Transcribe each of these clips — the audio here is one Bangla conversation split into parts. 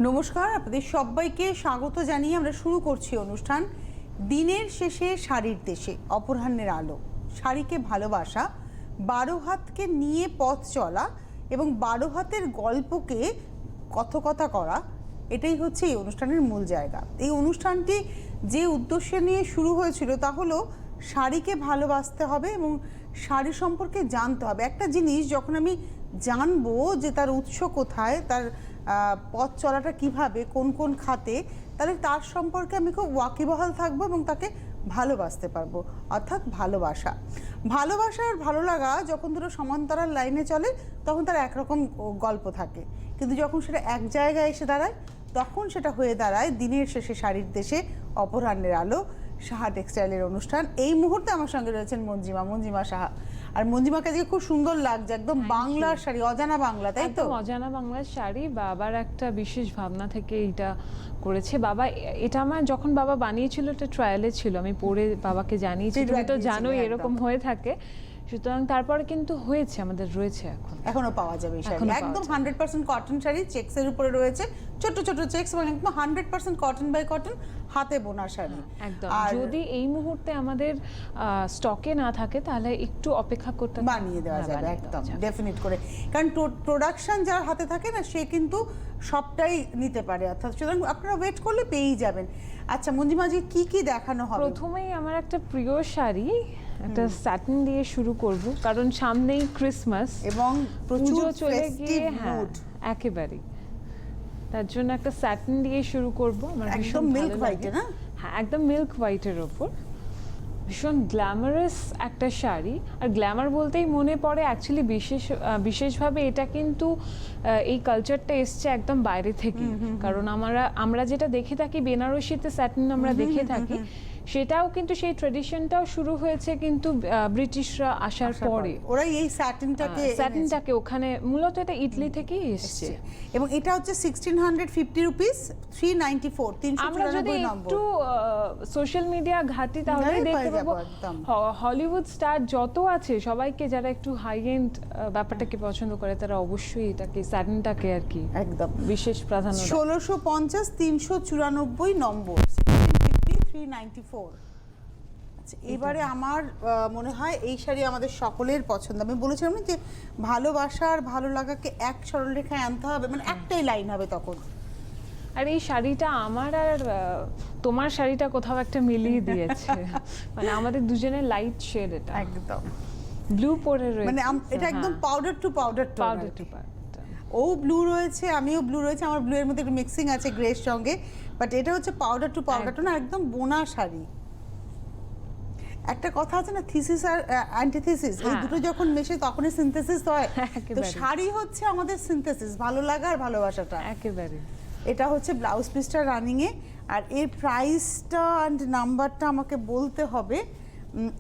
নমস্কার, আপনাদের সবাইকে স্বাগত জানিয়ে আমরা শুরু করছি অনুষ্ঠান দিনের শেষে শাড়ির দেশে অপরাহ্নের আলো। শাড়িকে ভালোবাসা, 12 হাতকে নিয়ে পথ চলা এবং 12 হাতের গল্পকে কথকতা করা, এটাই হচ্ছে এই অনুষ্ঠানের মূল জায়গা। এই অনুষ্ঠানটি যে উদ্দেশ্য নিয়ে শুরু হয়েছিল তা হলো শাড়িকে ভালোবাসতে হবে এবং শাড়ি সম্পর্কে জানতে হবে। একটা জিনিস যখন আমি জানবো যে তার উৎস কোথায়, তার পথ চলাটা কিভাবে, কোন কোন খাতে, তাহলে তার সম্পর্কে আমি খুব ওয়াকিবহাল থাকবো এবং তাকে ভালোবাসতে পারবো। অর্থাৎ ভালোবাসা আর ভালো লাগা যখন দুটো সমান্তরাল লাইনে চলে তখন তার একরকম গল্প থাকে, কিন্তু যখন সেটা এক জায়গায় এসে দাঁড়ায় তখন সেটা হয়ে দাঁড়ায় দিনের শেষে শাড়ির দেশে অপরাহ্নের আলো, সাহা টেক্সটাইলের অনুষ্ঠান। এই মুহূর্তে আমার সঙ্গে রয়েছেন মঞ্জিমা সাহা। আর মঞ্জিমাকে আজকে খুব সুন্দর লাগছে, একদম বাংলার শাড়ি, অজানা বাংলা, তাই তো? অজানা বাংলার শাড়ি বাবার একটা বিশেষ ভাবনা থেকে এটা করেছে বাবা। এটা আমার যখন বাবা বানিয়েছিল এটা ট্রায়ালে ছিল, আমি পরে বাবাকে জানিয়েছি। তুমি তো জানোই এরকম হয়ে থাকে, সুতরাং তারপরে কিন্তু হয়েছে, আমাদের রয়েছে এখনো পাওয়া যাবে এই শাড়ি। একদম 100% কটন শাড়ি, চেক্সের উপরে রয়েছে ছোট ছোট চেক্স, এবং একদম 100% কটন বাই কটন, হাতে বোনা শাড়ি একদম। যদি এই মুহূর্তে আমাদের স্টকে না থাকে তাহলে একটু অপেক্ষা করতে, বানিয়ে দেওয়া যাবে একদম ডেফিনিট করে, কারণ প্রোডাকশন যার হাতে থাকে না সে কিন্তু সবটাই নিতে পারে, অর্থাৎ সুতরাং আপনারা ওয়েট করলে পেয়েই যাবেন। আচ্ছা মঞ্জিমাজি, কি কি দেখানো হবে? প্রথমেই আমার একটা প্রিয় শাড়ি, একটা স্যাটিন দিয়ে শুরু করব, কারণ সামনেই ক্রিসমাস এবং প্রচুর চলে ফেস্টিভ মুড, একেবারে তার জন্য একটা স্যাটিন দিয়ে শুরু করব। আমার একদম মিল্ক হোয়াইট, না? হ্যাঁ, একদম মিল্ক হোয়াইটের ওপর ভীষণ গ্ল্যামারাস একটা শাড়ি। আর গ্ল্যামার বলতেই মনে পড়ে অ্যাকচুয়ালি বিশেষভাবে এটা কিন্তু এই কালচারটা এসছে একদম বাইরে থেকে, কারণ আমরা যেটা দেখে থাকি বেনারসিতে স্যাটিন আমরা দেখে থাকি, সেটাও কিন্তু সেই ট্রেডিশনটাও শুরু হয়েছে কিন্তু ব্রিটিশরা আসার পরে। ওরাই এই স্যাটিনটাকে ওখানে মূলত এটা ইতালি থেকেই এসেছে, এবং এটা হচ্ছে 1650 রুপিস, 394, 394 আমরা যদি একটু সোশ্যাল মিডিয়া ঘাঁটি তাহলে দেখতে পাবো হলিউড স্টার যত আছে সবাইকে, যারা একটু হাই এন্ড ব্যাপারটাকে পছন্দ করে তারা অবশ্যই এটাকে স্যাটিনটাকে আর কি একদম বিশেষ প্রাধান্য। 1650, 394 নম্বর, 394। আচ্ছা, এবারে আমার মনে হয় এই শাড়ি আমাদের সকলের পছন্দ। আমি বলেছিলাম না যে ভালোবাসা আর ভালো লাগাকে এক সরলরেখায় আনতে হবে, মানে একটাই লাইন হবে তখন। আর এই শাড়িটা আমার আর তোমার শাড়িটা কোথাও একটা মিলিয়ে দিয়েছে, মানে আমাদের দুজনের লাইট শেড, এটা একদম ব্লু পরে রয়েছে, মানে এটা একদম পাউডার টু পাউডার, ও ব্লু রয়েছে, আমিও ব্লু রয়েছে, আমার ব্লু এর মধ্যে একটু মিক্সিং আছে গ্রের সঙ্গে, বাট এটা হচ্ছে পাউডার টু পাউডার, না একদম বোনা শাড়ি। একটা কথা আছে না, থিসিস আর অ্যান্টিথিসিস, এই দুটো যখন মেশে তখনই সিনথেসিস হয়। তো শাড়ি হচ্ছে আমাদের সিনথেসিস, ভালো লাগা আর ভালোবাসাটা একেবারে। এটা হচ্ছে ব্লাউজ পিসটা রানিং এ, আর এর প্রাইসটা অ্যান্ড নাম্বারটা আমাকে বলতে হবে।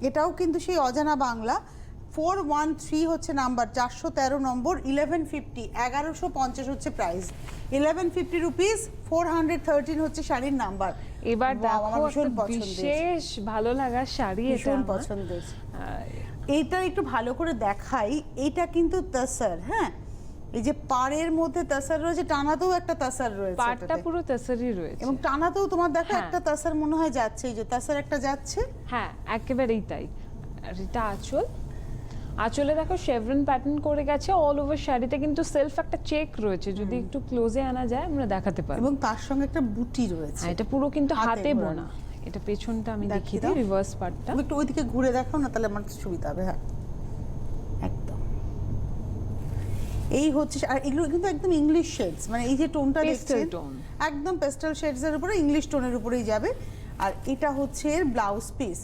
এটাও কিন্তু সেই অজানা বাংলা, 413 হচ্ছে নাম্বার, 413 নম্বর, 1150, 1150 হচ্ছে প্রাইস, 1150 রুপিস, 413 হচ্ছে শাড়ির নাম্বার। এবার দেখো বিশেষ ভালো লাগা শাড়ি, এটা ভীষণ পছন্দের। এইটা একটু ভালো করে দেখাই, এইটা কিন্তু তাসার, হ্যাঁ, এই যে পাড়ের মধ্যে তাসার রয়েছে, টানাতেও একটা তাসার রয়েছে, পাড়টা পুরো তাসারই রয়েছে, এবং টানাতেও তোমার দেখো একটা তাসার মনে হয় যাচ্ছে, এই যে তাসার একটা যাচ্ছে, হ্যাঁ একেবারেই তাই। আর এটা আঁচলে দেখো শেভরন প্যাটার্ন করে গেছে অল ওভার শাড়িতে, কিন্তু সেলফ একটা চেক রয়েছে, যদি একটু ক্লোজে আনা যায় আমরা দেখাতে পারি, এবং তার সঙ্গে একটা বুটি রয়েছে। এটা পুরো কিন্তু হাতে বোনা। এটা পেছনটা আমি দেখিয়ে দিই, রিভার্স পার্টটা একটু ওইদিকে ঘুরে দেখাও না, তাহলে আমার সুবিধা হবে। হ্যাঁ একদম এই হচ্ছে, আর এগুলো কিন্তু একদম ইংলিশ শেডস, মানে এই যে টোনটা দেখছেন একদম পেস্টেল শেডস এর উপরে, ইংলিশ টোনের উপরেই যাবে। আর এটা হচ্ছে এর ব্লাউজ পিস,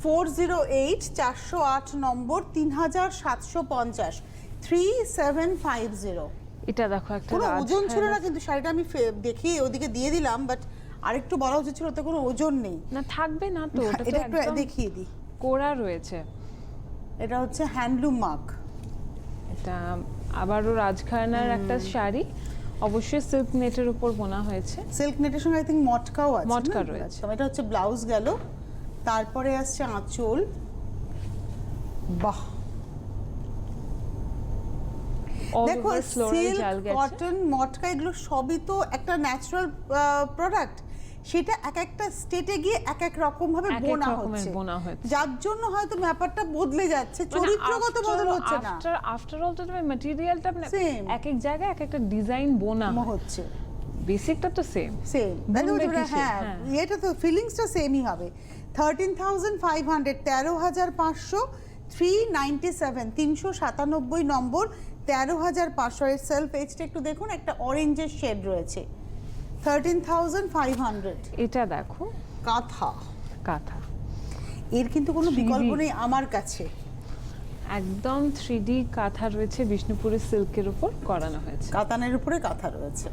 408, 408 নম্বর, 3750, 3750। এটা দেখো একটা কোনো ওজন ছিল না কিন্তু শাড়িটা, আমি দেখিয়ে ওদিকে দিয়ে দিলাম, বাট আরেকটু বলা উচিত ছিল, ওতে কোনো ওজন নেই। না থাকবে না তো, এটা একটু দেখিয়ে দিই, কোরা রয়েছে। এটা হচ্ছে হ্যান্ডলুম মার্ক, এটা আবারও রাজঘরানার একটা শাড়ি, অবশ্যই সিল্ক নেটের উপর বোনা হয়েছে, সিল্ক নেটের সঙ্গে আই থিঙ্ক মটকাও আছে, মটকা রয়েছে। এটা হচ্ছে ব্লাউজ গেল, তারপরে আসছে আঁচল। বাহ, All দেখো over floral সিল্ক জাল গেছে। কটন মটকা এগুলো সবই তো একটা ন্যাচারাল প্রোডাক্ট, সেটা এক একটা স্টেটে গিয়ে এক এক রকম ভাবে এক এক বোনা রকমের হচ্ছে, বোনা হচ্ছে। যার জন্য হয়তো ব্যাপারটা বদলে যাচ্ছে, মানে চরিত্রগত বদল হচ্ছে না, আফটার অল তো তুমি ম্যাটেরিয়ালটা Same. এক এক জায়গায় এক একটা ডিজাইন বোনা হয়। হচ্ছে বেসিকটা তো সেম। সেম। বুনবে কিসে? হ্যাঁ, হ্যাঁ। এটা তো ফিলিংসটা সেমই হবে। 13,500, 13,500, 397, 397 নম্বর, 13,500 এর সেলফ এজটা একটু দেখুন, একটা অরেঞ্জের শেড রয়েছে। 13,500 এটা দেখো কাঁথা, কাঁথা, এর কিন্তু কোনো 3D বিকল্প নেই আমার কাছে। একদম 3D কাঁথা রয়েছে, বিষ্ণুপুরের সিল্কের উপর করানো হয়েছে। কাতানের উপরে কাঁথা রয়েছে,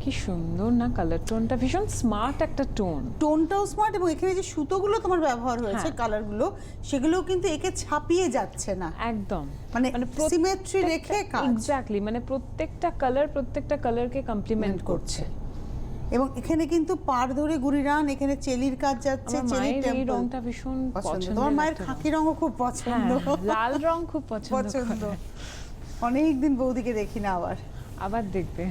কি সুন্দর না, কালার টোনটা ভীষণ স্মার্ট একটা টোন। টোনটাও স্মার্ট, এবং এখানে যে সুতোগুলো তোমার ব্যবহার হয়েছে হ্যাঁ। কালারগুলো, সেগুলোও কিন্তু একে ছাপিয়ে যাচ্ছে না, একদম মানে সিমেট্রি রেখে কাজ। এক্স্যাক্টলি, মানে প্রত্যেকটা কালারকে কমপ্লিমেন্ট করছে। এবং এখানে কিন্তু পাড় ধরে গুড়িরান, এখানে চেলির কাজ যাচ্ছে, আমার চেলির মায়ের এই টেম্পল রংটা ভীষণ পছন্দ। পছন্দ। তোমার মায়ের খাকি রঙও খুব পছন্দ, লাল রং খুব পছন্দ পছন্দ। করে। অনেকদিন বৌদিকে দেখি না আবার দেখবে।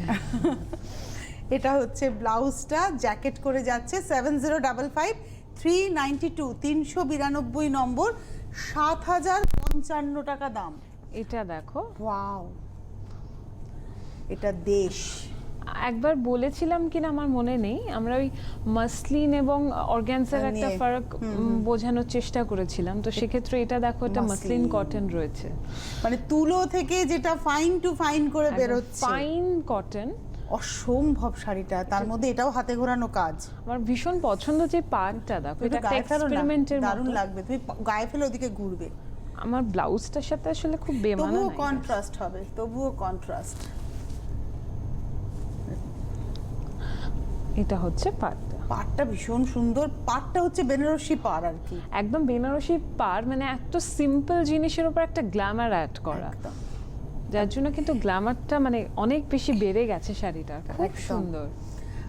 এটা হচ্ছে ব্লাউজটা, জ্যাকেট করে যাচ্ছে, 7055, 392, 392 নম্বর, 7,055 টাকা দাম। এটা দেখো, ওয়াও, এটা দেশ। একবার বলেছিলাম কিনা আমার মনে নেই, আমরা ওই মাসলিন এবং অর্গানজার একটা নিয়ে, ফারাক বোঝানোর চেষ্টা করেছিলাম, তো সেক্ষেত্রে এটা দেখো, এটা মাসলিন মাসলিন। কটন রয়েছে, মানে তুলো থেকে যেটা ফাইন টু ফাইন করে বেরোচ্ছে, ফাইন কটন। অসম্ভব শাড়িটা, তার মধ্যে এটাও হাতে ঘোরানো কাজ। আমার ভীষণ পছন্দ যে পাড়টা দেখো, এটা একটু একটা গায়ে ফেলো না, এক্সপেরিমেন্টের দারুণ মতো। লাগবে, তুমি গায়ে ফেলে ওদিকে ঘুরবে, আমার ব্লাউজটার সাথে আসলে খুব বেমানান। তবুও কন্ট্রাস্ট হবে, তবুও কন্ট্রাস্ট। এটা হচ্ছে পাড়টা, পাড়টা ভীষণ সুন্দর, পাড়টা হচ্ছে বেনারসি পাড় আর কি, একদম বেনারসি পাড়, মানে এত সিম্পল জিনিসের উপর একটা গ্ল্যামার অ্যাড করা, একদম। যার জন্য কিন্তু গ্ল্যামারটা মানে অনেক বেশি বেড়ে গেছে শাড়িটার, খুব একদম। সুন্দর।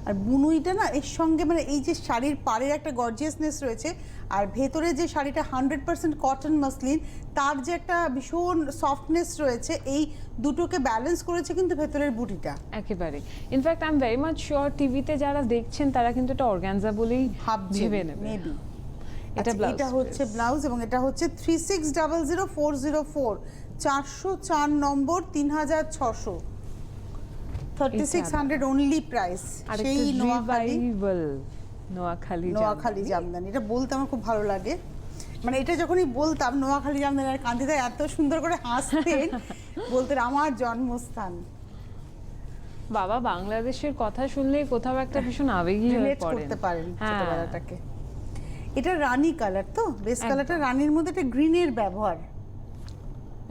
আর বুনুইটা না এর সঙ্গে, মানে এই যে শাড়ির পাড়ের একটা গর্জিয়াসনেস রয়েছে, আর ভেতরে যে শাড়িটা 100% কটন মাসলিন, তার যে একটা ভীষণ সফটনেস রয়েছে, এই দুটোকে ব্যালেন্স করেছে কিন্তু ভেতরের বুটিটা। একেবারে, in fact I am very much sure টিভিতে যারা দেখছেন তারা কিন্তু এটা অর্গানজা বলেই ভেবে নেবে। মেবি। এটা ব্লাউজ, এটা হচ্ছে ব্লাউজ, এবং এটা হচ্ছে 36000404, 404 নম্বর, 3,600, 3600 অনলি প্রাইস। সেই নোয়াখালী জামদানি, এটা বলতে আমার খুব ভালো লাগে, মানে এটা যখনই বলতাম নোয়াখালী জামদানি, আর কান্দিদা এত সুন্দর করে হাসতেন, বলতেন আমার জন্মস্থান। বাবা বাংলাদেশের কথা শুনলেই কোথাও একটা ভীষণ আবেগী হয়ে রিলেট পড়েন। করতে পারেন হ্যাঁ। ছোটবেলাটাকে। এটা রানী কালার, তো বেস একদম। কালারটা রানীর মধ্যে একটা গ্রিনের ব্যবহার।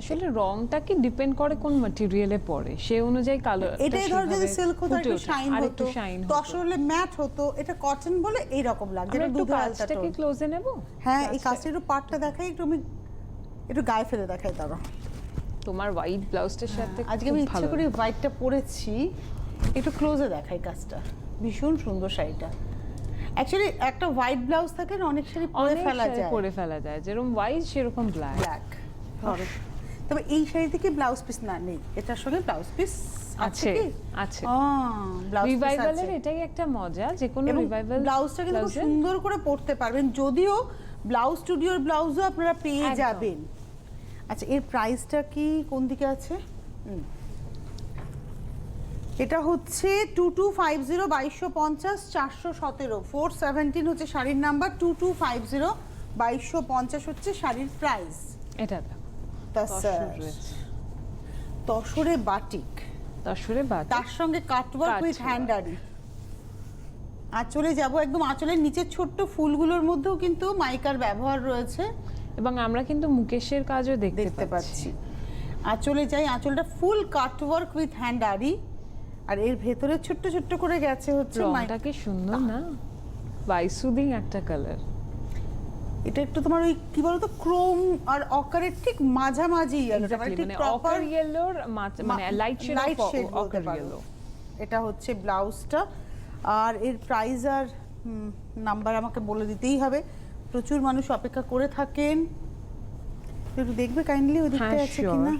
আসলে রংটা কি ডিপেন্ড করে কোন ম্যাটেরিয়ালে পড়ে, সেই অনুযায়ী কালার। এটাই ধর যদি সিল্ক হতো একটু শাইন আর হতো, একটু শাইন হতো, তসর হলে ম্যাট হতো, এটা কটন বলে এই রকম লাগছে, আমরা এটা একটু দুধ আলতা কাজটাকে টোন। ক্লোজে নেব। হ্যাঁ, এই কাজটা একটু পাটটা দেখাই, একটু আমি একটু গায়ে ফেলে দেখাই তারা। তোমার হোয়াইট ব্লাউজটার সাথে আজকে আমি ইচ্ছে করে হোয়াইটটা পরেছি, একটু ক্লোজে দেখাই কাজটা, ভীষণ সুন্দর শাড়িটা। অ্যাকচুয়ালি একটা হোয়াইট ব্লাউজ থাকে না, অনেক শাড়ি পরে ফেলা যায়, পরে ফেলা যায়, যেরকম হোয়াইট সেরকম ব্ল্যাক। ব্ল্যাক। তবে এই শাড়ি থেকে ব্লাউজ পিস না নেই, এটার সঙ্গে ব্লাউজ পিস আছে, কি? আছে। ব্লাউজ পিস রিভাইভালের আছে। এটাই একটা মজা, যে কোনো এবং রিভাইভাল ব্লাউজটা কিন্তু খুব সুন্দর করে পরতে পারবেন, যদিও ব্লাউজ স্টুডিওর ব্লাউজও আপনারা পেয়ে একদম। যাবেন। আচ্ছা, এর প্রাইসটা কি কোন দিকে আছে? এটা হচ্ছে 2250, 2250, 417, 417 হচ্ছে শাড়ির নাম্বার, 2250, 2250 হচ্ছে শাড়ির প্রাইস। এটা দেখো, তসরে বাটিক, তসরে বাটিক, তার সঙ্গে কাটওয়ার্ক উইথ হ্যান্ডারি। আঁচলে যাব, একদম আঁচলের নিচের ছোট্ট ফুলগুলোর মধ্যেও কিন্তু মাইকার ব্যবহার রয়েছে, এবং আমরা কিন্তু মুকেশের কাজও দেখতে পাচ্ছি। আঁচলে যাই, আঁচলটা ফুল কাটওয়ার্ক উইথ হ্যান্ডারি, আর এর ভেতরে ছোট্ট ছোট্ট করে গেছে হচ্ছে রংটা কি সুন্দর না, বাইসুদিং একটা কালার। এটা একটু তোমার ওই কি বলতো, ক্রোম আর অকারের ঠিক মাঝামাঝি, মানে অকার ইয়েলোর মানে লাইট শেড অকার ইয়েলো। এটা হচ্ছে ব্লাউজটা, আর এর প্রাইস আর নাম্বার আমাকে বলে দিতেই হবে, প্রচুর মানুষ অপেক্ষা করে থাকেন, একটু দেখবে কাইন্ডলি ওই দিকটা আছে কিনা।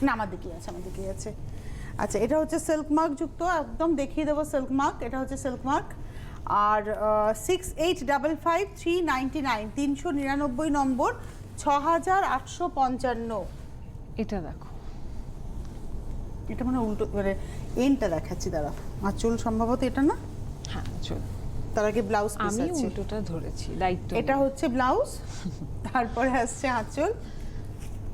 না আমার দিকেই আছে, আমার দিকেই আছে। আচ্ছা, এটা হচ্ছে সিল্ক মার্ক যুক্ত, একদম দেখিয়ে দেবো সিল্ক মার্ক। এটা হচ্ছে সিল্ক মার্ক। আর 6855,399, 399 নম্বর, 6855। এটা দেখো, এটা মানে উল্টো, মানে এন্ডটা দেখাচ্ছি, দাঁড়া। আঁচল সম্ভবত এটা না? হ্যাঁ চল, তার আগে ব্লাউজ পিস আমি আছে। উল্টোটা ধরেছি, দায়িত্ব এটা হচ্ছে ব্লাউজ, তারপরে আসছে আঁচল।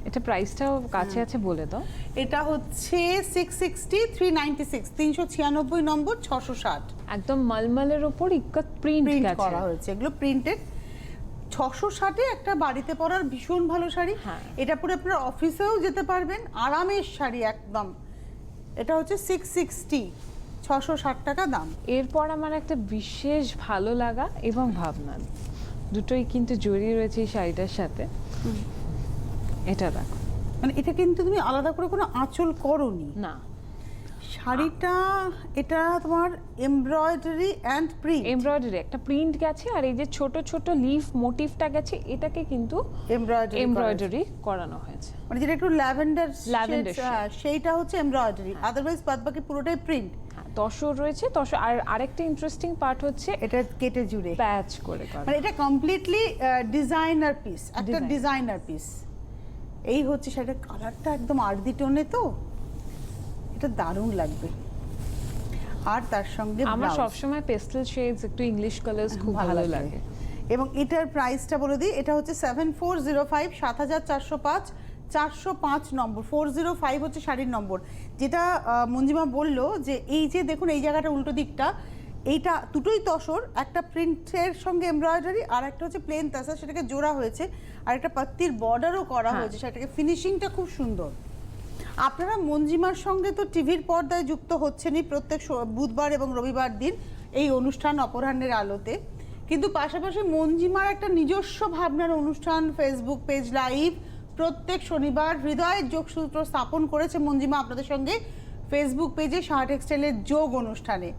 এটা প্রাইসটাও কাছে আছে বলে দাও। এটা হচ্ছে 660, 396, 396 নম্বর, 660। একদম মালমালের উপর ইক্কাত প্রিন্ট প্রিন্ট গেছে। করা হয়েছে, এগুলো প্রিন্টেড। 660-এ একটা বাড়িতে পরার ভীষণ ভালো শাড়ি। হ্যাঁ। এটা পরে আপনারা অফিসেও যেতে পারবেন, আরামের শাড়ি একদম। এটা হচ্ছে 660, 660 টাকা দাম। এরপর আমার একটা বিশেষ ভালো লাগা এবং ভাবনা দুটোই কিন্তু জড়িয়ে রয়েছে এই শাড়িটার সাথে। এটা দেখো, মানে এটা কিন্তু তুমি আলাদা করে কোনো আঁচল করোনি না শাড়িটা। এটা তোমার এমব্রয়ডারি অ্যান্ড প্রিন্ট। এমব্রয়ডারি একটা প্রিন্ট গেছে, আর এই যে ছোট ছোট লিফ মোটিভটা গেছে, এটাকে কিন্তু এমব্রয়ডারি করানো হয়েছে। মানে যেটা একটু ল্যাভেন্ডার Lavender shade। সেইটা হচ্ছে এমব্রয়ডারি, আদারওয়াইজ বাদ বাকি পুরোটাই প্রিন্ট। হ্যাঁ, তসর রয়েছে, তসর। আর আরেকটা ইন্টারেস্টিং পার্ট হচ্ছে এটা কেটে জুড়ে প্যাচ করে করা। মানে এটা কমপ্লিটলি ডিজাইনার পিস, একটা Design। Designer piece. এই হচ্ছে শাড়িটার কালারটা একদম আর্দি টোনে, তো এটা দারুণ লাগবে। আর তার সঙ্গে আমার blouse। সবসময় পেস্টেল শেডস, একটু ইংলিশ কালার্স খুব ভালো লাগে। এবং এটার প্রাইসটা বলে দিই, এটা হচ্ছে 7405, 7405, 405 নম্বর। 405 হচ্ছে শাড়ির নম্বর। যেটা মঞ্জিমা বললো যে এই যে দেখুন এই জায়গাটা উল্টো দিকটা, এইটা দুটোই তসর, একটা প্রিন্টের সঙ্গে এমব্রয়ডারি, আর একটা হচ্ছে প্লেন তাসা, সেটাকে জোড়া হয়েছে, আর একটা পাত্তির বর্ডারও করা হয়েছে, সেটাকে ফিনিশিংটা খুব সুন্দর। আপনারা মঞ্জিমার সঙ্গে তো টিভির পর্দায় যুক্ত হচ্ছেনই প্রত্যেক বুধবার এবং রবিবার দিন এই অনুষ্ঠান অপরাহ্নের আলোতে, কিন্তু পাশাপাশি মঞ্জিমার একটা নিজস্ব ভাবনার অনুষ্ঠান, ফেসবুক পেজ লাইভ প্রত্যেক শনিবার হৃদয়ের যোগসূত্র স্থাপন করেছে মঞ্জিমা আপনাদের সঙ্গে ফেসবুক পেজে সাহা টেক্সটাইলের যোগ অনুষ্ঠানে।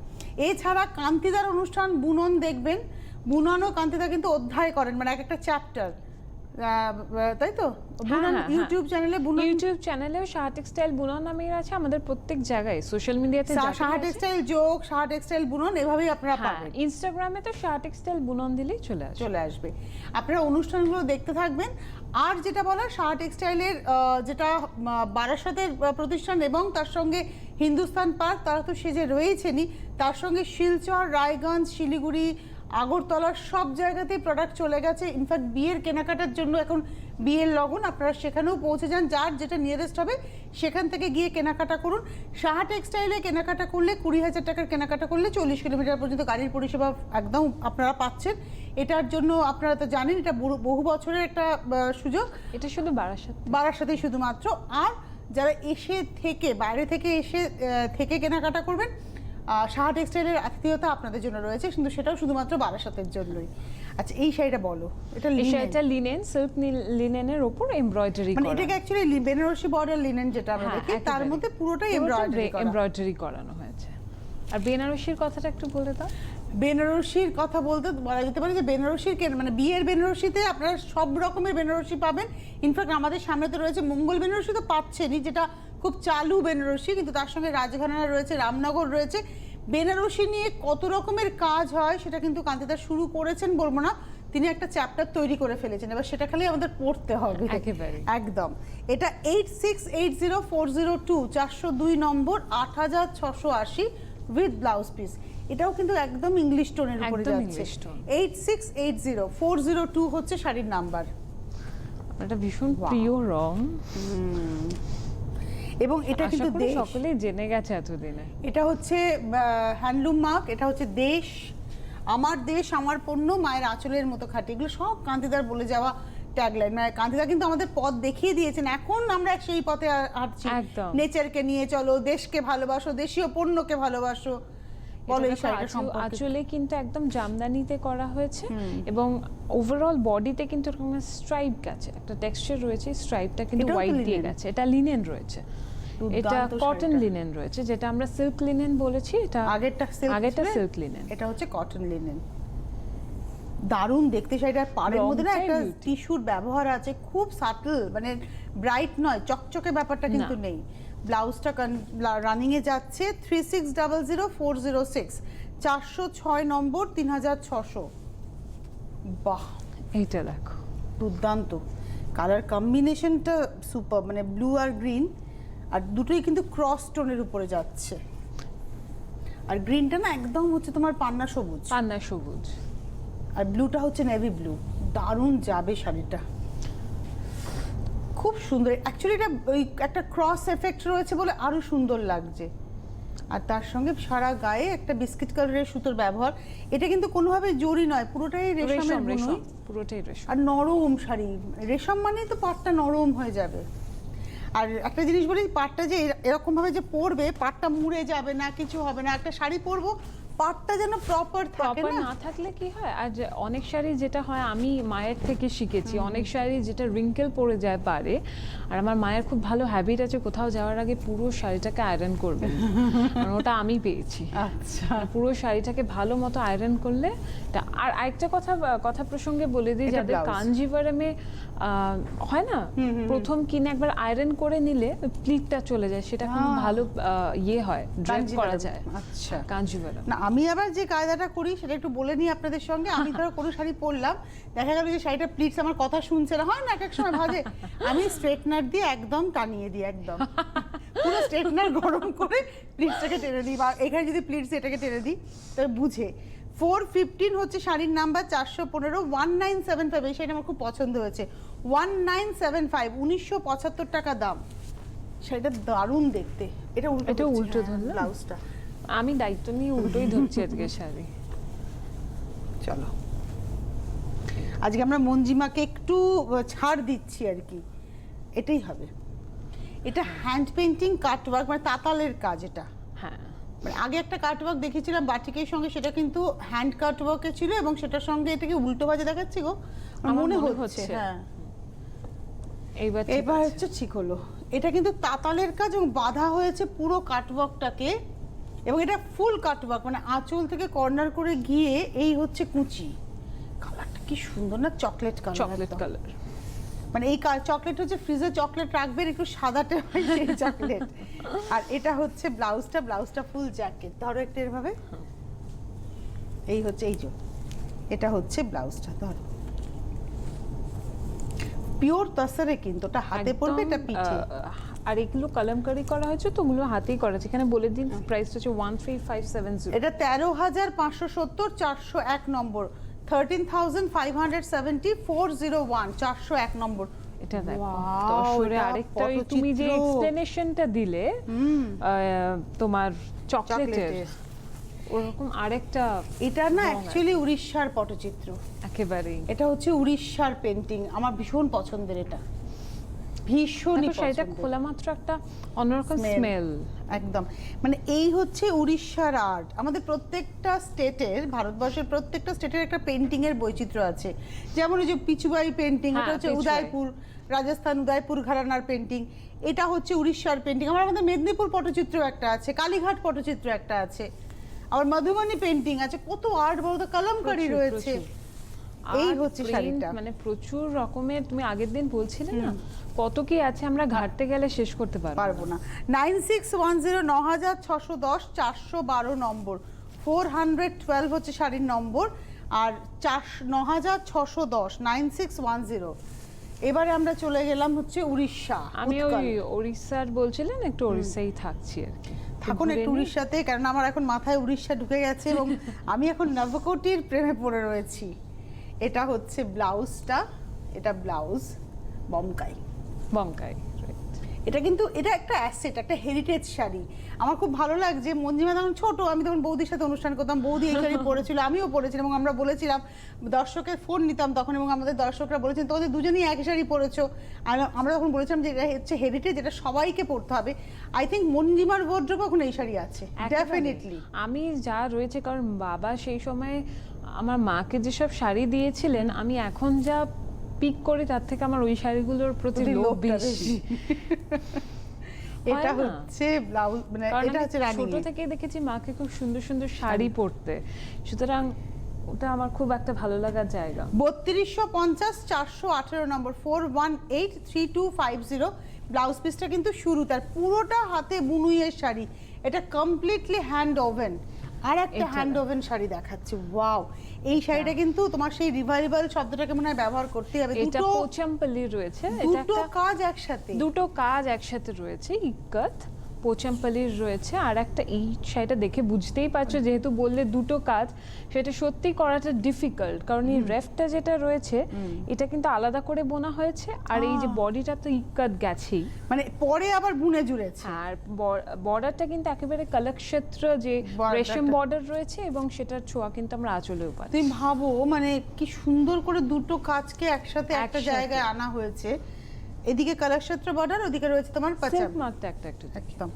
এছাড়া কান্তিদার অনুষ্ঠান বুনন দেখবেন, বুনন ও কান্তিদা কিন্তু অধ্যায় করেন, মানে এক একটা চ্যাপ্টার, তাই তো? বুনন ইউটিউব চ্যানেলে, বুনন ইউটিউব চ্যানেলেও সাহা টেক্সটাইল বুনন নামের আছে, আমাদের প্রত্যেক জায়গায় সোশ্যাল মিডিয়াতে সাহা টেক্সটাইল যোগ, সাহা টেক্সটাইল বুনন, এভাবেই আপনারা পাবেন। ইনস্টাগ্রামে তো সাহা টেক্সটাইল বুনন দিলেই চলে আসবে। আপনারা অনুষ্ঠানগুলো দেখতে থাকবেন। আর যেটা বলার, সাহা টেক্সটাইলের যেটা বারাসাতের প্রতিষ্ঠান এবং তার সঙ্গে হিন্দুস্তান পার্ক, তারা তো সেজে রয়েছেনই, তার সঙ্গে শিলচর, রায়গঞ্জ, শিলিগুড়ি, আগরতলার সব জায়গাতেই প্রোডাক্ট চলে গেছে। ইনফ্যাক্ট বিয়ের কেনাকাটার জন্য এখন বিয়ের লগন, আপনারা সেখানেও পৌঁছে যান, যার যেটা নিয়ারেস্ট হবে সেখান থেকে গিয়ে কেনাকাটা করুন। সাহা টেক্সটাইলে কেনাকাটা করলে 20,000 টাকার কেনাকাটা করলে 40 কিলোমিটার পর্যন্ত গাড়ির পরিষেবা একদম আপনারা পাচ্ছেন। এটার জন্য আপনারা তো জানেন এটা বহু বছরের একটা সুযোগ। এটা শুধু বারাসাতেই শুধুমাত্র। আর যারা এসে থেকে বাইরে থেকে এসে থেকে কেনাকাটা করবেন, সাহা টেক্সটাইলের আত্মীয়তা আপনাদের জন্য রয়েছে, কিন্তু সেটাও শুধুমাত্র বারাসাতের জন্যই। আচ্ছা, এই শাড়িটা বলো। এটা লিনেন, সিল্ক লিনেনের উপর এমব্রয়ডারি করা, মানে এটাকে অ্যাকচুয়ালি বেনারসি বর্ডার লিনেন যেটা আমরা দেখি, তার মধ্যে পুরোটাই এমব্রয়ডারি করানো হয়েছে। আর বেনারসির কথাটা একটু বলে দাও। বেনারসির কথা বলতে বলা যেতে পারে যে বেনারসির মানে বিয়ের বেনারসিতে আপনারা সব রকমের বেনারসি পাবেন। ইনফ্যাক্ট আমাদের সামনে তো রয়েছে মঙ্গল বেনারসি, তো পাচ্ছেনই, যেটা খুব চালু বেনারসি, কিন্তু তার সঙ্গে রাজঘরানা রয়েছে, রামনগর রয়েছে। বেনারসি নিয়ে কত রকমের কাজ হয় সেটা কিন্তু কান্তিদা শুরু করেছেন বলবো না, তিনি একটা চ্যাপ্টার তৈরি করে ফেলেছেন, এবার সেটা খালি আমাদের পড়তে হবে। একেবারে একদম। এটা 86804002, 402 নম্বর, 8680 উইথ ব্লাউজ পিস। এটাও কিন্তু একদম ইংলিশ টোনের উপরে যাচ্ছে। 86804002 হচ্ছে শাড়ির নাম্বার। এটা ভীষণ প্রিয় রং, এবং এটা কিন্তু সকলেই জেনে গেছে এতদিনে। এটা হচ্ছে হ্যান্ডলুম মার্ক, এটা হচ্ছে দেশ আমার, দেশ আমার পণ্য, মায়ের আঁচলের মতো খাঁটি। এগুলো সব কান্তিদার বলে যাওয়া ট্যাগলাইন। মানে কান্তিদা কিন্তু আমাদের পথ দেখিয়ে দিয়েছেন, এখন আমরা সেই পথে হাঁটছি। নেচারকে নিয়ে চলো, দেশকে ভালোবাসো, দেশীয় পণ্যকে ভালোবাসো। আঁচলে কিন্তু একদম জামদানিতে করা হয়েছে, এবং ওভারঅল বডিতে কিন্তু এরকম স্ট্রাইপ গেছে, একটা টেক্সচার রয়েছে, স্ট্রাইপটা কিন্তু হোয়াইট দিয়ে গেছে। এটা লিনেন রয়েছে, এটা কটন লিনেন রয়েছে, যেটা আমরা সিল্ক লিনেন বলেছি, এটা আগেরটা সিল্ক লিনেন, এটা হচ্ছে কটন লিনেন। দারুণ দেখতে শাড়িটার পাড়ের মধ্যে না রংটাই একটা beauty। টিস্যুর ব্যবহার আছে, খুব সাটল, মানে ব্রাইট নয়, চকচকে ব্যাপারটা কিন্তু না। নেই। ব্লাউজটা রানিং এ যাচ্ছে 36000406, 406 নম্বর, 3600। বাহ, এইটা দেখো, দুর্দান্ত কালার কম্বিনেশনটা, সুপার, মানে ব্লু আর গ্রিন, আর দুটোই কিন্তু ক্রস টোনের উপরে যাচ্ছে। আর গ্রিনটা না একদম হচ্ছে তোমার পান্না সবুজ, পান্না সবুজ। আর ব্লুটা হচ্ছে নেভি ব্লু। দারুণ যাবে শাড়িটা, খুব সুন্দর। অ্যাকচুয়ালি এটা ওই একটা ক্রস এফেক্ট রয়েছে বলে আরো সুন্দর লাগছে। আর তার সঙ্গে সারা গায়ে একটা বিস্কিট কালারের সুতোর ব্যবহার। এটা কিন্তু কোনোভাবে জরি নয়, পুরোটাই রেশমের রেশম বুনই। রেশম, পুরোটাই রেশম। আর নরম শাড়ি, রেশম মানেই তো পাটটা নরম হয়ে যাবে। আর একটা জিনিস বলি, পাটটা যে এরকম ভাবে যে পরবে, পাটটা মুড়ে যাবে না, কিছু হবে না। একটা শাড়ি পরবো, পাটটা যেন প্রপার থাকে প্রপার না। না থাকলে কি হয়, আর অনেক শাড়ি যেটা হয়, আমি মায়ের থেকে শিখেছি, অনেক শাড়ি যেটা রিঙ্কেল পড়ে যায় পারে। আর আমার মায়ের খুব ভালো হ্যাবিট আছে, কোথাও যাওয়ার আগে পুরো শাড়িটাকে আয়রন করবে, কারণ ওটা আমি পেয়েছি। আচ্ছা, পুরো শাড়িটাকে ভালো মতো আয়রন করলে আর আরেকটা কথা প্রসঙ্গে বলে দিই, এটা যাদের blouse। কাঞ্জিভারমে হয় না, প্রথম কিনে একবার আয়রন করে নিলে প্লিটটা চলে যায়, সেটা খুব ভালো ইয়ে হয়, ড্রেপ করা যায়। আচ্ছা, কাঞ্জিভারম। না আমি আবার যে কায়দাটা করি সেটা একটু বলে নিই আপনাদের সঙ্গে। আমি ধরো কোনো শাড়ি পরলাম, দেখা গেল যে শাড়িটা প্লিটস আমার কথা শুনছে না, হয় না এক এক সময় ভাজে, আমি স্ট্রেটনার দিয়ে একদম টানিয়ে দিই, একদম পুরো স্ট্রেটনার গরম করে প্লিটসটাকে টেনে দিই, বা এখানে যদি প্লিটস এটাকে টেনে দিই তবে বুঝে। 415 হচ্ছে শাড়ির নাম্বার, 415 1975। এই শাড়িটা আমার খুব পছন্দ হয়েছে, 1975, 1975 টাকা দাম। শাড়িটা দারুণ দেখতে। এটা এটা উল্টো ধরলাম। ব্লাউজটা। আমি দায়িত্ব নিয়ে উল্টোই ধরছি আজকে শাড়ি। চলো, আজকে আমরা মঞ্জিমাকে একটু ছাড় দিচ্ছি আর কি, এটাই হবে। এটা হ্যান্ড পেইন্টিং কাটওয়ার্ক, মানে তাতালের কাজ এটা। হ্যাঁ, মানে আগে একটা কাটওয়ার্ক দেখেছিলাম বাটিকের সঙ্গে, সেটা কিন্তু হ্যান্ড কাটওয়ার্কে ছিল, এবং সেটার সঙ্গে এটাকে উল্টো ভাজে দেখাচ্ছি গো, আমার মনে হচ্ছে। হ্যাঁ, এবার হচ্ছে ঠিক হলো। এটা কিন্তু তাতালের কাজ, এবং বাঁধা হয়েছে পুরো কাটওয়ার্কটাকে, এবং এটা ফুল কাটওয়ার্ক, মানে আঁচল থেকে কর্নার করে গিয়ে এই হচ্ছে কুচি। কালারটা কি সুন্দর না, চকলেট কালার, চকলেট কালার। মানে এই চকলেট হচ্ছে ফ্রিজে চকলেট রাখবেন, একটু সাদাটে হয় সেই চকলেট। আর এটা হচ্ছে ব্লাউজটা ফুল জ্যাকেট, ধরো একটু এভাবে, এই হচ্ছে, এই যে এটা হচ্ছে ব্লাউজটা, ধরো পিওর তসরে, কিন্তু ওটা হাতে পড়বে, এটা পিঠে। আর এগুলো কলমকারি করা হয়েছে, তো ওগুলো হাতেই করা আছে। এখানে বলে দিন প্রাইসটা হচ্ছে 13570। এটা 13,570, 401 নম্বর, 13,570, 401, 401 নম্বর। এটা দেখো, Wow, দশরে এটা আরেকটা তুমি যে পটচিত্র। এক্সপ্লেনেশনটা দিলে তোমার চকলেটের, চকলেটের। ওরকম আরেকটা এটা না রং অ্যাকচুয়ালি উড়িষ্যার পটচিত্র, একেবারেই। এটা হচ্ছে উড়িষ্যার পেন্টিং, আমার ভীষণ পছন্দের, এটা ভীষণই দেখো, শাড়িটা পছন্দের। খোলা মাত্র একটা অন্যরকম Smell। স্মেল। একদম, মানে এই হচ্ছে উড়িষ্যার আর্ট। আমাদের প্রত্যেকটা স্টেটের, ভারতবর্ষের প্রত্যেকটা স্টেটের একটা পেন্টিং এর বৈচিত্র্য আছে। যেমন এই যে পিচুবাই পেন্টিং, হ্যাঁ, এটা হচ্ছে পিচুবাই। উদয়পুর, রাজস্থান উদয়পুর ঘরানার পেন্টিং। এটা হচ্ছে উড়িষ্যার পেন্টিং। আমাদের মেদিনীপুর পটচিত্র একটা আছে, কালীঘাট পটচিত্র একটা আছে, আবার মধুবনী পেন্টিং আছে, কত আর্ট, বলতো কলমকারি প্রচুর, রয়েছে। প্রচুর। এই আর হচ্ছে print, শাড়িটা। মানে প্রচুর রকমের, তুমি আগের দিন বলছিলে না কত কি আছে, আমরা ঘাটতে গেলে শেষ করতে পারবো না। 9610, 9610, 412 নম্বর, 412 হচ্ছে শাড়ির নম্বর, আর 9610, 9610। এবারে আমরা চলে গেলাম হচ্ছে উড়িষ্যা। আমি ওই উৎকল। ওড়িশার বলছিলেন, একটু ওড়িশাই থাকছি আর কি। থাকুন ঘুরে একটু নিই। উড়িষ্যাতে, কারণ আমার এখন মাথায় উড়িষ্যা ঢুকে গেছে, এবং আমি এখন নবকোটির প্রেমে পড়ে রয়েছি। এটা হচ্ছে ব্লাউজটা, এটা ব্লাউজ বমকাই। বঙ্কাই, right. এটা কিন্তু এটা একটা অ্যাসেট, একটা হেরিটেজ শাড়ি। আমার খুব ভালো লাগছে। মঞ্জিমা তখন ছোট, আমি তখন বৌদির সাথে অনুষ্ঠান করতাম, বৌদি এই শাড়ি পরেছিল, আমিও পরেছিলাম, এবং আমরা বলেছিলাম, দর্শকের ফোন নিতাম তখন, এবং আমাদের দর্শকরা বলেছেন তোমাদের দুজনেই একই শাড়ি পরেছো। আর আমরা তখন বলেছিলাম যে এটা হচ্ছে হেরিটেজ, এটা সবাইকে পরতে হবে। আই থিঙ্ক মঞ্জিমার ওয়ার্ড্রোবে এখন এই শাড়ি আছে, একেবারে। ডেফিনেটলি। আমি যা রয়েছে, কারণ বাবা সেই সময় আমার মাকে যেসব শাড়ি দিয়েছিলেন, আমি এখন যা পিক করি তার থেকে আমার ওই শাড়িগুলোর প্রতি লোভ বেশি। এটা হয় না? হচ্ছে ব্লাউজ, মানে কারণ এটা আমি হচ্ছে রানী। ছোট থেকে দেখেছি মাকে খুব সুন্দর সুন্দর শাড়ি পরতে, সুতরাং ওটা আমার খুব একটা ভালো লাগার জায়গা। 3250 418 নম্বর 418325 ব্লাউজ পিসটা কিন্তু শুরু, তার পুরোটা হাতে বুনুইয়ের শাড়ি, এটা কমপ্লিটলি হ্যান্ড ওভেন। আর একটা হ্যান্ড ওভেন শাড়ি দেখাচ্ছি, ওয়াও! এই শাড়িটা কিন্তু তোমার সেই রিভাইভাল শব্দটাকে মনে হয় ব্যবহার করতেই হবে। এটা পোচামপল্লি রয়েছে, দুটো কাজ একসাথে, দুটো কাজ একসাথে রয়েছে। ইক্কত পোচামপল্লির রয়েছে, আর একটা এই শাড়িটা দেখে বুঝতেই পারছো, যেহেতু বললে দুটো কাজ, সেটা সত্যি করাটা ডিফিকাল্ট, কারণ এই রেফটা যেটা রয়েছে এটা কিন্তু আলাদা করে বোনা হয়েছে, আর এই যে বডিটা তো ইক্কত গেছেই, মানে পরে আবার বুনে জুড়েছে। আর বর্ডারটা কিন্তু একেবারে কলকক্ষেত্র যে রেশম বর্ডার রয়েছে, এবং সেটার ছোঁয়া কিন্তু আমরা আঁচলেও পাচ্ছি। তুমি ভাবো মানে কি সুন্দর করে দুটো কাজকে একসাথে একটা জায়গায় আনা হয়েছে। এদিকে কলকক্ষেত্র বর্ডার, ওদিকে রয়েছে তোমার সিল্ক মার্কটা একটা একদম।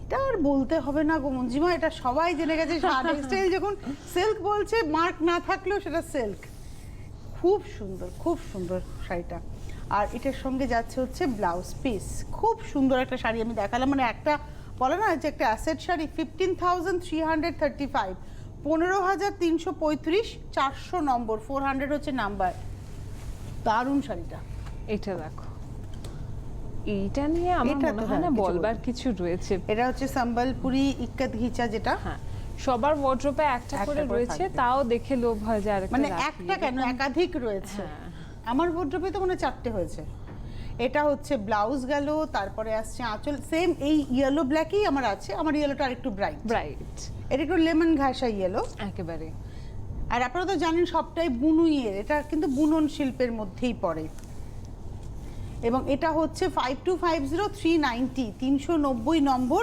এটা আর বলতে হবে না গো মঞ্জিমা, এটা সবাই জেনে গেছে। টেক্সটাইল যখন সিল্ক বলছে, মার্ক না থাকলেও সেটা সিল্ক। খুব সুন্দর, খুব সুন্দর শাড়িটা। আর এটার সঙ্গে যাচ্ছে হচ্ছে ব্লাউজ পিস। খুব সুন্দর একটা শাড়ি আমি দেখালাম, মানে একটা বলে না যে একটা অ্যাসেট শাড়ি। 15,335, 15,335, 400 নম্বর, 400 হচ্ছে নাম্বার। দারুণ শাড়িটা। এটা দেখো, এইটা নিয়ে আমার মনে হয় না বলবার কিছু রয়েছে। এটা হচ্ছে সম্বলপুরি ইক্কত ঘিচা, যেটা হ্যাঁ সবার ওয়ার্ড্রোবে একটা করে রয়েছে, তাও দেখে লোভ হয় যে আরেকটা, মানে একটা কেন একাধিক রয়েছে। আমার ওয়ার্ড্রোবে তো মনে 4টে হয়েছে। এটা হচ্ছে ব্লাউজ গেল, তারপরে আসছে আঁচল, সেম এই ইয়েলো ব্ল্যাকই আমার আছে। আমার ইয়েলোটা আরেকটু ব্রাইট, এটা একটু লেমন ঘাসা ইয়েলো একেবারে। আর আপনারা তো জানেন সবটাই বুনুইয়ের, এটা কিন্তু বুনন শিল্পের মধ্যেই পড়ে। এবং এটা হচ্ছে 5250 390, 390 নম্বর,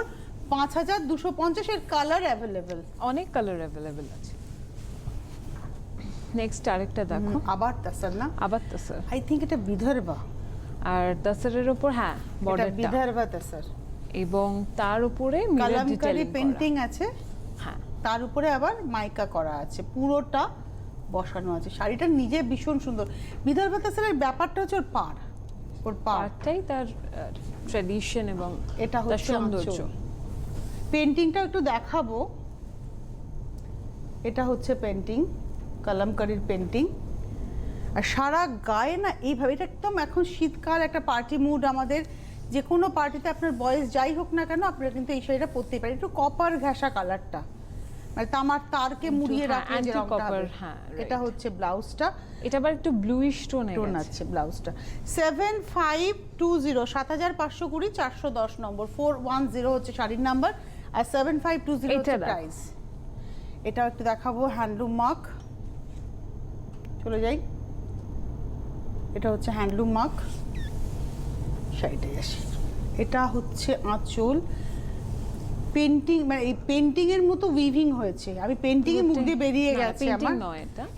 5250 এর কালার অ্যাভেলেবেল, অনেক কালার অ্যাভেলেবেল আছে। নেক্সট আরেকটা দেখো, আবার তাসার না, আবার তাসার, আই থিংক এটা বিদর্ভা। আর তাসারের উপর হ্যাঁ বর্ডারটা বিদর্ভা তাসার, এবং তার উপরে মিরর কালামকারী ডিটেইলিং পেইন্টিং আছে। হ্যাঁ, তার উপরে আবার মাইকা করা আছে, পুরোটা বসানো আছে। শাড়িটা নিজে ভীষণ সুন্দর। বিদর্ভা তাসারের ব্যাপারটা হচ্ছে ওর পাড়, ওর পাড়টাই তার ট্র্যাডিশন এবং এটা হচ্ছে সৌন্দর্য। পেন্টিংটা একটু দেখাবো। এটা হচ্ছে পেন্টিং, কলমকারীর পেন্টিং। আর সারা গায়ে না এইভাবে, এটা একদম এখন শীতকাল, একটা পার্টি মুড আমাদের। যে কোনো পার্টিতে আপনার বয়স যাই হোক না কেন, আপনারা কিন্তু এই শাড়িটা পরতেই পারেন। একটু কপার ঘেঁষা কালারটা, মানে তামার তারকে মুড়িয়ে রাখলে যে রংটা হবে। এটা হচ্ছে ব্লাউজটা, এটা আবার একটু ব্লুইশ টোন আছে ব্লাউজটা। 7520, 7520, 410 নম্বর, 410 হচ্ছে শাড়ির নাম্বার, আর 7520 হচ্ছে প্রাইস। এটাও একটু দেখাবো, হ্যান্ডলুম মার্ক। চলে যাই, এটা হচ্ছে হ্যান্ডলুম মার্ক। শাড়িটাই আসি, এটা হচ্ছে আঁচল। পেন্টিং, মানে এই পেন্টিং এর মতো উইভিং হয়েছে। আমি পেন্টিং এর মুখ দিয়ে বেরিয়ে গেছে আমার।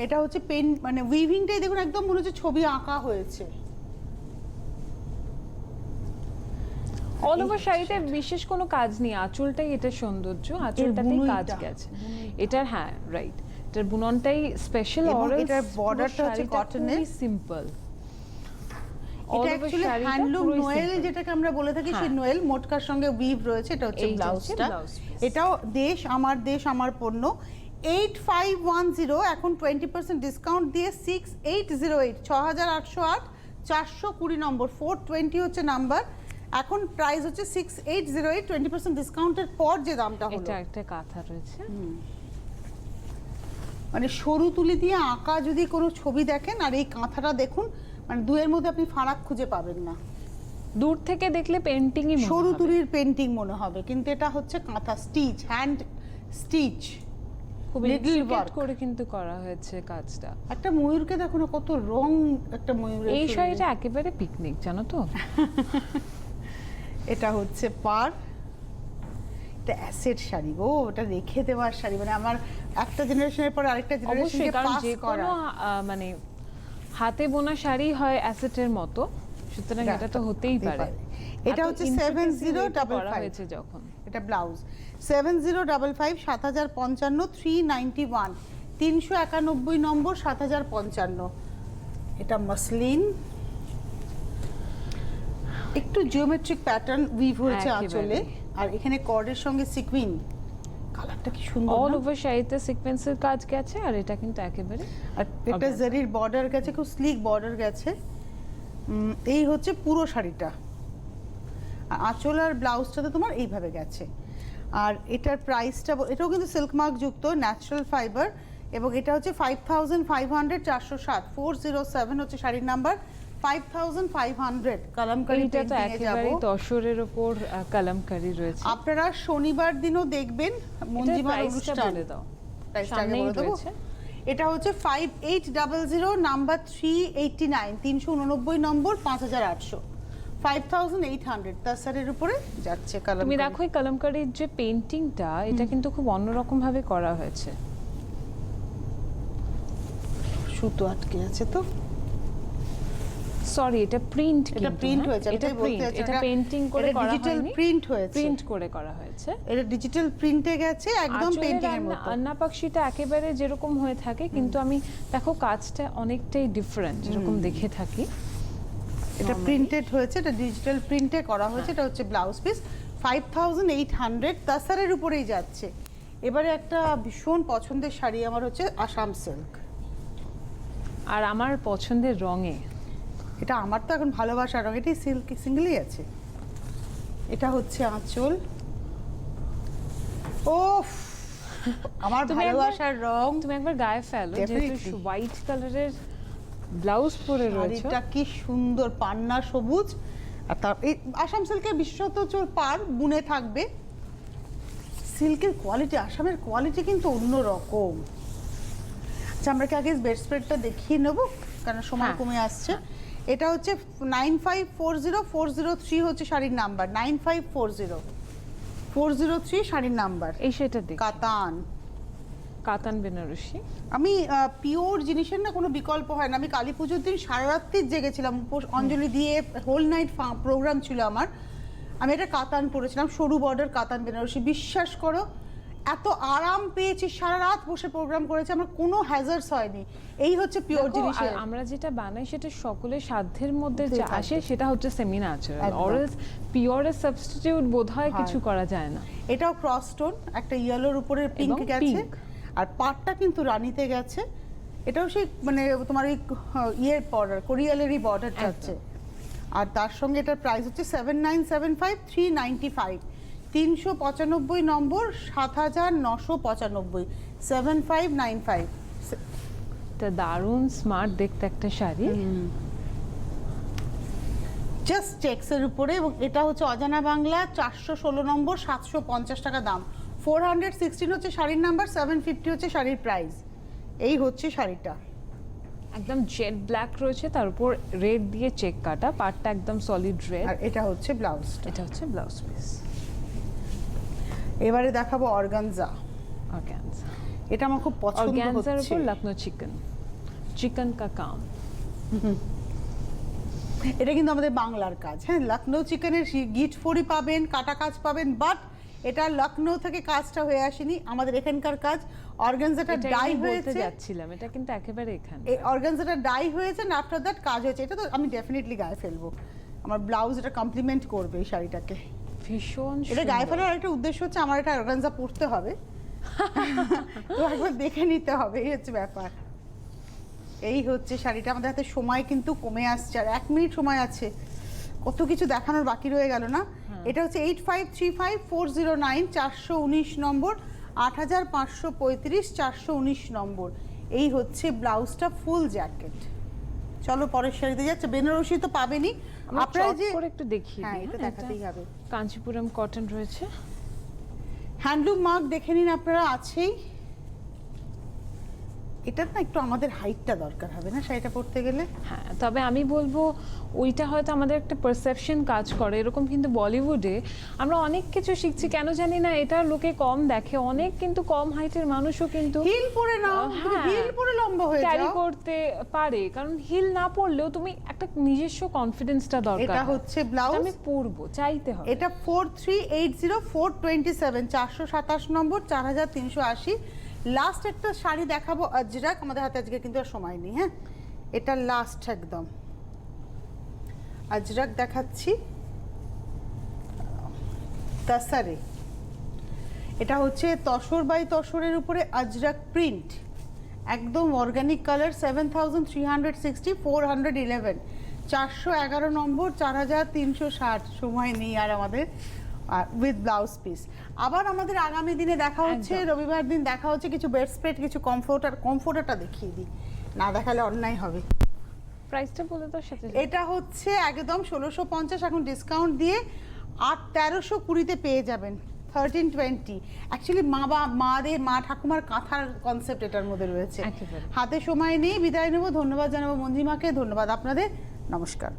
এটা হচ্ছে মানে উইভিংটাই দেখুন, একদম মনে হচ্ছে ছবি আঁকা হয়েছে। অল ওভার শাড়িতে বিশেষ কোনো কাজ নেই, আঁচলটাই এটা সৌন্দর্য, আঁচলটাতেই কাজ গেছে এটার। হ্যাঁ রাইট, এটার বুননটাই স্পেশাল। আর এটার বর্ডারটা হচ্ছে কটনের, সিম্পল। এটা অ্যাকচুয়ালি হ্যান্ডলুম নোয়েল যেটাকে আমরা বলে থাকি, সেই নোয়েল মোটকার সঙ্গে উইভ রয়েছে। এটা হচ্ছে ব্লাউজটা। এটাও দেশ আমার, দেশ আমার পণ্য। 8510, এখন 20% ডিসকাউন্ট দিয়ে 6808, 6808, 420 নম্বর, 420 হচ্ছে নাম্বার। এখন প্রাইস হচ্ছে 6808, 20% ডিসকাউন্টের পর যে দামটা হলো। এটা একটা কাঁথা রয়েছে, মানে সরু তুলি দিয়ে আঁকা যদি কোনো ছবি দেখেন, আর এই কাঁথাটা দেখুন, মানে দুয়ের মধ্যে আপনি ফারাক খুঁজে পাবেন না। দূর থেকে দেখলে পেন্টিংই, সরু তুলির পেন্টিং মনে হবে, কিন্তু এটা হচ্ছে কাঁথা স্টিচ, হ্যান্ড স্টিচ, খুব ইন্ট্রিকেট করে কিন্তু করা হয়েছে কাজটা। একটা ময়ূরকে দেখো না, কত রং একটা ময়ূরের। এই শাড়িটা একেবারে পিকনিক, জানো তো। এটা হচ্ছে পার, এটা অ্যাসেট শাড়ি গো, ওটা রেখে দেওয়ার শাড়ি। মানে আমার একটা জেনারেশনের পর আরেকটা জেনারেশনকে পাস করা, মানে হাতে বোনা শাড়ি হয় অ্যাসেটের মতো, সুতরাং এটা তো হতেই পারে। এটা হচ্ছে 7055 হয়েছে যখন। এটা ব্লাউজ 7055, 7055, 391, 391 নম্বর, 7055। এটা মাসলিন, একটু জিওমেট্রিক প্যাটার্ন উইভ হয়েছে আঁচলে, আর এখানে কর্ডের সঙ্গে সিকুইন কালারটা কি সুন্দর অল না? ওভার শাড়িতে সিকোয়েন্সের কাজ গেছে, আর এটা কিন্তু একেবারে আর এটা organza। জারির বর্ডার গেছে, খুব স্লিক বর্ডার গেছে। এই হচ্ছে পুরো শাড়িটা। আর আঁচল আর ব্লাউজটাতে তোমার এইভাবে গেছে। আর এটার প্রাইসটা, এটাও কিন্তু সিল্ক মার্ক যুক্ত, ন্যাচারাল ফাইবার, এবং এটা হচ্ছে 5500, 407, 407 হচ্ছে শাড়ির নাম্বার, 5500 কালামকারী এইটা তো পেন্টিংয়ে যাব। একেবারে তসরের ওপর কালামকারী রয়েছে। আপনারা শনিবার দিনও দেখবেন মঞ্জিমার প্রাইসটা অনুষ্ঠান। বলে দাও। প্রাইসটা আগে সামনেই বলে দেবো। রয়েছে। এটা হচ্ছে 5800, নাম্বার 389, 389 নম্বর, 5800, 5800 তাসারের উপরে যাচ্ছে কালার। তুমি দেখো এই কালামকারীর যে পেইন্টিংটা, এটা কিন্তু খুব অন্যরকম ভাবে করা হয়েছে। সুতো আটকে আছে তো, সরি এটা প্রিন্ট, এটা প্রিন্ট হয়েছে, এটা আমি বলতে প্রিন্ট, চাইছি, এটা পেইন্টিং করে করা ডিজিটাল হয়নি, প্রিন্ট হয়েছে, প্রিন্ট করে করা হয়েছে। এটা ডিজিটাল প্রিন্টে গেছে, একদম পেইন্টিং এর মতো। আন্নাপাক্ষিটা একেবারে যেরকম হয়ে থাকে, কিন্তু আমি দেখো কাজটা অনেকটাই ডিফারেন্ট যেরকম দেখে থাকি। এটা প্রিন্টেড হয়েছে, এটা ডিজিটাল প্রিন্টে করা হয়েছে। এটা হচ্ছে ব্লাউজ পিস, 5800 তাসারের উপরেই যাচ্ছে। এবারে একটা ভীষণ পছন্দের শাড়ি আমার হচ্ছে আসাম সিল্ক। আর আমার পছন্দের রঙে, এটা আমার তো এখন ভালোবাসার রঙ, এটাই সিল্ক সিঙ্গেলই আছে। এটা হচ্ছে আঁচল, ওফ আমার তুমি একবার- ভালোবাসার রং। তুমি একবার গায়ে ফেলো, যেহেতু Definitely. হোয়াইট কালারের ব্লাউজ পরে রয়েছে। শাড়িটা কি সুন্দর, পান্না সবুজ। আর তার এই আসাম সিল্কের বিশেষত হচ্ছে ওর পার বুনে থাকবে। সিল্কের কোয়ালিটি, আসামের কোয়ালিটি কিন্তু অন্য রকম। আচ্ছা, আমরা কি আগে বেড স্প্রেডটা দেখিয়ে নেবো, কারণ সময় হ্যাঁ। কমে আসছে। এটা হচ্ছে 9540, 403 হচ্ছে শাড়ির নাম্বার, 9540, 403 শাড়ির নাম্বার। এই সেটা দেখ, কাতান। কাতান বেনারসি। আমি পিওর জিনিসের না কোনো বিকল্প হয় না। আমি কালী পুজোর দিন সারা রাত্রি জেগেছিলাম, উপোস অঞ্জলি দিয়ে হোল নাইট প্রোগ্রাম ছিল আমার। আমি এটা কাতান পরেছিলাম, সরু বর্ডার কাতান বেনারসি। বিশ্বাস করো এত আরাম পেয়েছি, সারা রাত বসে প্রোগ্রাম করেছি, আমার কোনো হ্যাজার্ডস হয়নি। এই হচ্ছে পিওর দেখো, জিনিসের। আর আমরা যেটা বানাই সেটা সকলের সাধ্যের মধ্যে মধ্যে যে থাকে। আসে, সেটা হচ্ছে সেমি ন্যাচারাল। একদম। অরেলস পিওরের সাবস্টিটিউট বোধহয় হয়। কিছু করা যায় না। এটাও ক্রস স্টোন, একটা ইয়েলোর উপরে পিঙ্ক এবং গেছে, pink। আর পাটটা কিন্তু রানীতে গেছে। এটাও সেই মানে তোমার ওই ইয়ের বর্ডার, কোরিয়ালেরই বর্ডার যাচ্ছে। আর তার সঙ্গে এটার প্রাইস হচ্ছে 7975, 395, 395 নম্বর, 7995, 7595। এটা দারুণ স্মার্ট দেখতে একটা শাড়ি। জাস্ট চেক্সের উপরে, এবং এটা হচ্ছে অজানা বাংলা, 416 নম্বর, 750 টাকা দাম, 416 হচ্ছে শাড়ির নাম্বার, 750 হচ্ছে শাড়ির প্রাইস। এই হচ্ছে শাড়িটা, একদম জেড ব্ল্যাক রয়েছে, তার উপর রেড দিয়ে চেক কাটা, পাটটা একদম সলিড রেড। আর এটা হচ্ছে ব্লাউজটা। এটা হচ্ছে ব্লাউজ পিস, এবারে দেখাবো অর্গানজা। অর্গানজা। এটা আমার খুব পছন্দ অর্গানজার হচ্ছে। উপর লখনৌ চিকেন, চিকেন কা কাম। এটা কিন্তু আমাদের বাংলার কাজ। হ্যাঁ, লখনৌ চিকেনের গিট ফড়ি পাবেন, কাটা কাজ পাবেন, বাট এটা লখনৌ থেকে কাজটা হয়ে আসেনি, আমাদের এখানকার কাজ। অর্গানজাটা এটা ডাই আমি বলতে হয়েছে, যাচ্ছিলাম, এটা কিন্তু একেবারে এখানে। এই অর্গানজাটা ডাই হয়েছে, না আফটার দ্যাট কাজ হয়েছে। এটা তো আমি ডেফিনেটলি গায়ে ফেলবো, আমার ব্লাউজ এটা কমপ্লিমেন্ট করবে এই শাড়িটাকে। ভীষণ এটা গায়ে সুন্দর। ফেলার একটা উদ্দেশ্য হচ্ছে আমার এটা অর্গানজা পরতে হবে, তো একবার দেখে নিতে হবে, এই হচ্ছে ব্যাপার। এই হচ্ছে শাড়িটা। আমাদের হাতে সময় কিন্তু কমে আসছে, আর 1 মিনিট সময় আছে, কত কিছু দেখানোর বাকি রয়ে গেল না। এটা হচ্ছে 8535, 409, 419 নম্বর, 8535, 419 নম্বর। এই হচ্ছে ব্লাউজটা, ফুল জ্যাকেট। চলো পরের শাড়িতে যাচ্ছে। বেনারসি তো পাবেনই আমরা আপনারা, চট যে করে একটু দেখিয়ে হ্যাঁ দিই। এটা দেখাতেই হবে। কাঞ্চিপুরম কটন রয়েছে। হ্যান্ডলুম মার্ক দেখে নিন আপনারা, আছেই। এটা না একটু আমাদের হাইটটা দরকার হবে না শাড়িটা পরতে গেলে। হ্যাঁ, তবে আমি বলবো ওইটা হয়তো আমাদের একটা পারসেপশন কাজ করে এরকম, কিন্তু বলিউডে আমরা অনেক কিছু শিখছি, কেন জানি না এটা লোকে কম দেখে। অনেক কিন্তু কম হাইটের মানুষও কিন্তু হিল পরে নাও, হ্যাঁ, হিল পরে লম্বা হয়ে ক্যারি যাও। করতে পারে, কারণ হিল না পরলেও তুমি একটা নিজস্ব কনফিডেন্সটা দরকার। এটা হচ্ছে ব্লাউজ, আমি পরবো, চাইতে হবে। এটা 4380, 427, 427 নম্বর, 4380। লাস্ট একটা শাড়ি দেখাবো আজরাক, আমাদের হাতে আজকে কিন্তু আর সময় নেই। হ্যাঁ, এটা লাস্ট একদম আজরাক দেখাচ্ছি, তাসারে। এটা হচ্ছে তসর বাই তসরের উপরে আজরাক প্রিন্ট, একদম অর্গানিক কালার, 7360, 411, 411 নম্বর, 4360। সময় নেই আর আমাদের, উইথ ব্লাউজ পিস। আবার আমাদের আগামী দিনে দেখা হচ্ছে, রবিবার দিন দেখা হচ্ছে, কিছু বেড স্প্রেড, কিছু কমফোর্টারটা দেখিয়ে দিই, না দেখালে অন্যায় হবে। প্রাইসটা বলে দাও সাথে। এটা হচ্ছে একদম 1650, এখন ডিসকাউন্ট দিয়ে 1320-তে পেয়ে যাবেন, 1320। অ্যাকচুয়ালি মা ঠাকুমার কাঁথার কনসেপ্ট এটার মধ্যে রয়েছে। একেবারে। হাতে সময় নেই, বিদায় নেব। ধন্যবাদ জানাবো মঞ্জিমাকে, ধন্যবাদ আপনাদের, নমস্কার।